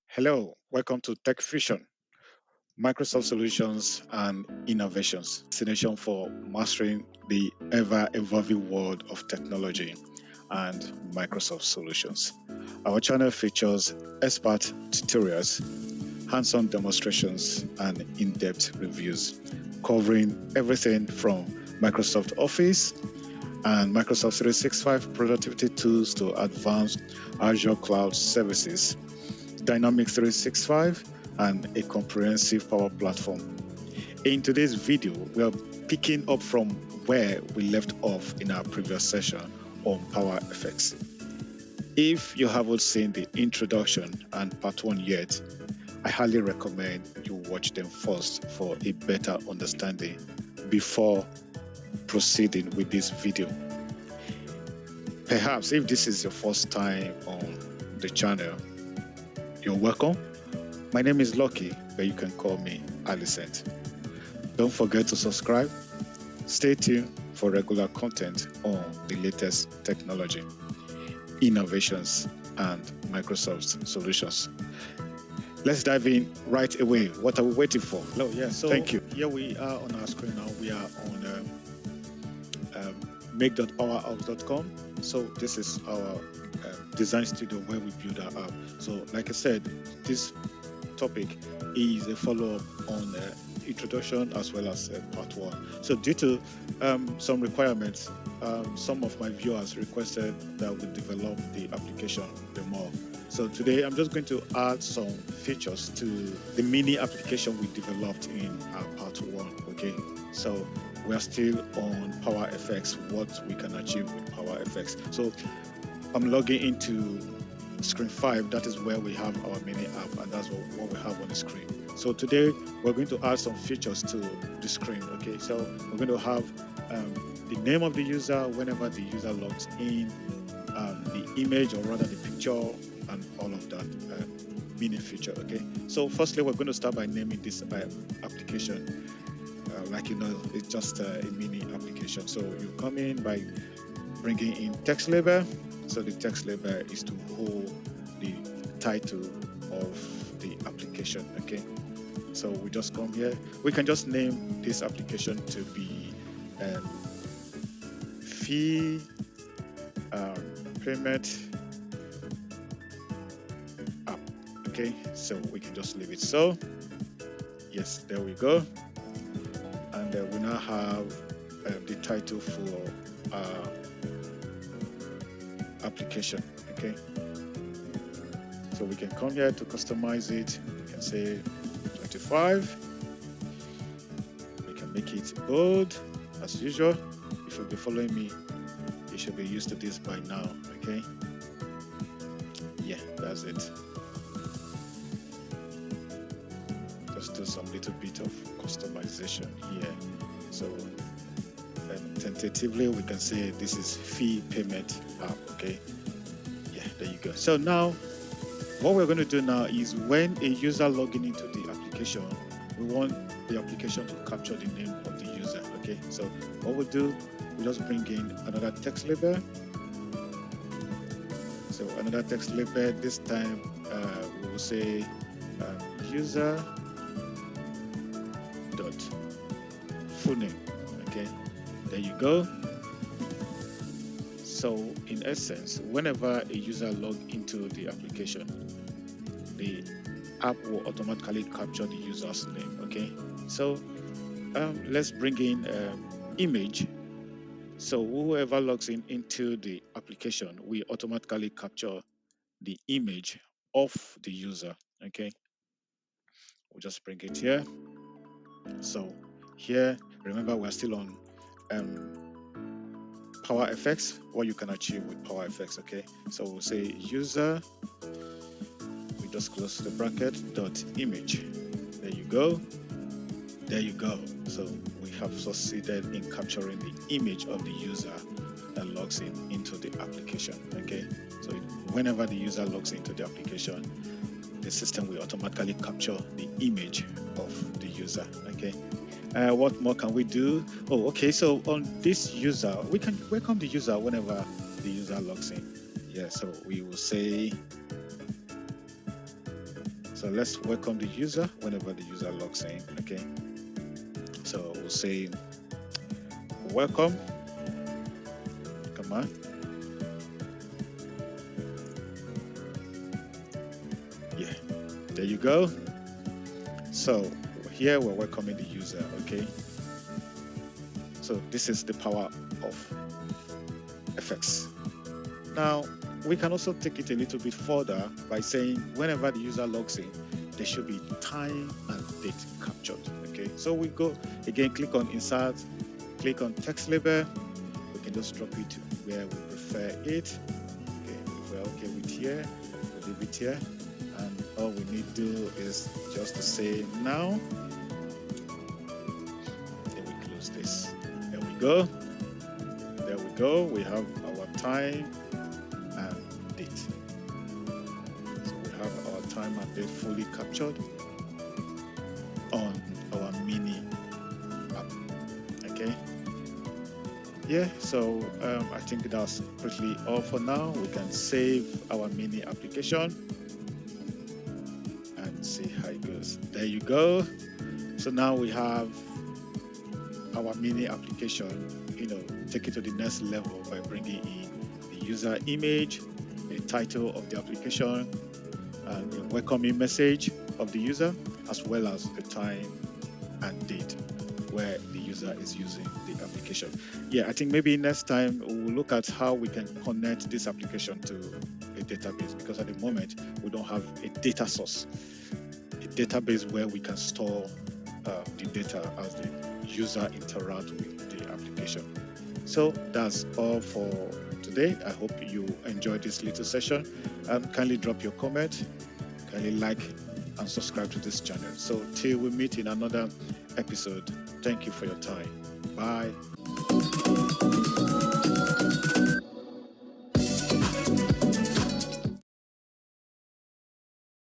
Hello, welcome to Tech Fusion, Microsoft Solutions and Innovations, destination for mastering the ever-evolving world of technology and Microsoft solutions. Our channel features expert tutorials, hands-on demonstrations, and in-depth reviews, covering everything from Microsoft Office and Microsoft 365 productivity tools to advanced Azure cloud services, Dynamics 365, and a comprehensive Power Platform. In today's video, we are picking up from where we left off in our previous session on Power Effects. If you haven't seen the introduction and part 1 yet, I highly recommend you watch them first for a better understanding before proceeding with this video. Perhaps if this is your first time on the channel, you're welcome. My name is Lucky, but you can call me Alicent. Don't forget to subscribe. Stay tuned for regular content on the latest technology, innovations, and Microsoft solutions. Let's dive in right away. What are we waiting for? Hello, yeah. So Thank you. Here we are on our screen now. We are on make.powerhouse.com. So this is our design studio where we build our app. So like I said, this topic is a follow-up on introduction as well as part 1. So due to some requirements, some of my viewers requested that we develop the application the more. So today I'm just going to add some features to the mini application we developed in our part 1. Okay, so we are still on Power Effects, what we can achieve with Power Effects. So I'm logging into screen 5. That is where we have our mini app, and that's what we have on the screen. So today we're going to add some features to the screen. Okay, so we're going to have the name of the user whenever the user logs in, the image or rather the picture, and all of that mini feature. Okay, so firstly we're going to start by naming this application. Like you know, it's just a mini application. So you come in by bringing in text label. So the text label is to hold the title of the application. Okay, so we just come here. We can just name this application to be fee payment app. Okay, so we can just leave it so. Yes, there we go. And we now have the title for our application. Okay, so we can come here to customize it. We can say 25. We can make it bold as usual. If you'll be following me, you should be used to this by now. Okay, yeah, that's it. Just do some little bit of customization here. So tentatively we can say this is fee payment app. Okay, yeah, there you go. So now what we're going to do now is when a user logging into the application, we want the application to capture the name of the user. Okay, so what we'll do, we just bring in another text label. So another text label, this time we will say user dot full name. Okay, there you go. So in essence, whenever a user logs into the application, the app will automatically capture the user's name. Okay, so let's bring in image. So whoever logs into the application, we automatically capture the image of the user. Okay, we'll just bring it here. So here, remember we're still on Power Effects, what you can achieve with Power Effects. Okay, so we'll say user, we just close the bracket, dot image. There you go. There you go. So we have succeeded in capturing the image of the user that logs into the application. Okay, so whenever the user logs into the application, the system will automatically capture the image of the user. Okay, what more can we do? Oh, okay, so on this user, we can welcome the user whenever the user logs in. Yeah, so we will say, so let's welcome the user whenever the user logs in. Okay, so we'll say welcome. Come on. Yeah, there you go. So here we're welcoming the user. Okay, so this is the power of effects. Now we can also take it a little bit further by saying whenever the user logs in, there should be time and date captured. Okay, so we go again, click on insert, click on text label. We can just drop it where we prefer it. Okay, if we're okay with here, we'll leave it here. And all we need to do is just to say now. Then we close this. There we go. There we go. We have our time and date. So we have our time and date fully captured on our mini app. Okay. Yeah, so I think that's pretty all for now. We can save our mini application and see how it goes. There you go. So now we have our mini application, take it to the next level by bringing in the user image, the title of the application, and the welcoming message of the user, as well as the time and date where the user is using the application. Yeah, I think maybe next time we'll look at how we can connect this application to a database, because at the moment we don't have a data source, a database where we can store the data as the user interact with the application. So that's all for today. I hope you enjoyed this little session. Kindly drop your comment, kindly like and subscribe to this channel. So till we meet in another episode, thank you for your time. Bye.